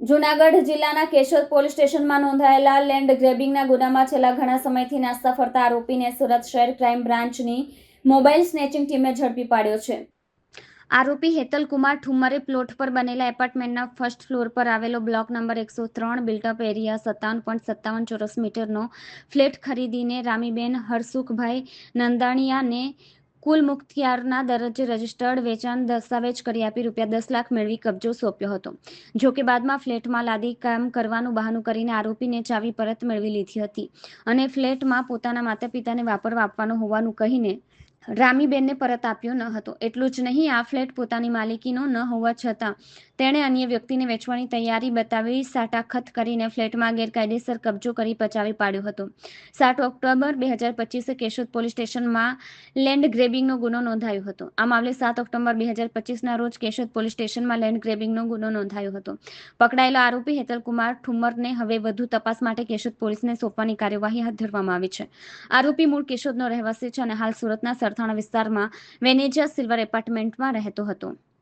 જૂનાગઢ જિલ્લાના કેશોદ પોલીસ સ્ટેશનમાં નોંધાયેલા લેન્ડ ગ્રેબિંગના ગુનામાં છેલ્લા ઘણા સમયથી નાસ્તા ફરતા આરોપીને સુરત શહેર ક્રાઇમ બ્રાન્ચની મોબાઈલ સ્નેચિંગ ટીમે ઝડપી પાડ્યો છે। આરોપી હેતલકુમાર ઠુમ્મરે પ્લોટ પર બનેલા એપાર્ટમેન્ટના ફર્સ્ટ ફ્લોર પર આવેલો બ્લોક નંબર 103 બિલ્ટઅપ એરિયા 57.57 ચોરસ મીટરનો ફ્લેટ ખરીદીને રામીબેન હરસુખભાઈ નંદાણીયાને કુલ મુખત્યારના દરજ્જે રજિસ્ટર્ડ વેચાણ દસ્તાવેજ કરી આપી ₹10 લાખ મેળવી કબજો સોંપ્યો હતો। જો કે બાદમાં ફ્લેટમાં લાદી કામ કરવાનું બહાનું કરીને આરોપીને ચાવી પરત મેળવી લીધી હતી અને ફ્લેટમાં પોતાના માતા પિતાને વાપરવા આપવાનો હોવાનું કહીને રામીબેનને પરત આપ્યો ન હતો। એટલું જ નહીં, આ ફ્લેટ પોતાની માલિકીનો ન હોવા છતાં તેણે અન્ય વ્યક્તિને વેચવાની તૈયારી બતાવી સાટાખત કરીને ફ્લેટમાં ગેરકાયદેસર કબજો કરી પચાવી પાડ્યો હતો। 7 ઓક્ટોબર 2025 કેશોદ પોલીસ સ્ટેશનમાં લેન્ડ ગ્રેબિંગનો ગુનો નોંધાયો હતો। આ મામલે 7 ઓક્ટોબર 2025ના રોજ કેશોદ પોલીસ સ્ટેશનમાં લેન્ડ ગ્રેબિંગનો ગુનો નોંધાયો હતો। પકડાયેલો આરોપી હેતલકુમાર ઠુમ્મરને હવે વધુ તપાસ માટે કેશોદ પોલીસને સોંપવાની કાર્યવાહી હાથ ધરવામાં આવી છે। આરોપી મૂળ કેશોદનો રહેવાસી છે અને હાલ સુરતના સરથાણા વિસ્તારમાં વેનેજા સિલ્વર એપાર્ટમેન્ટમાં રહેતો હતો।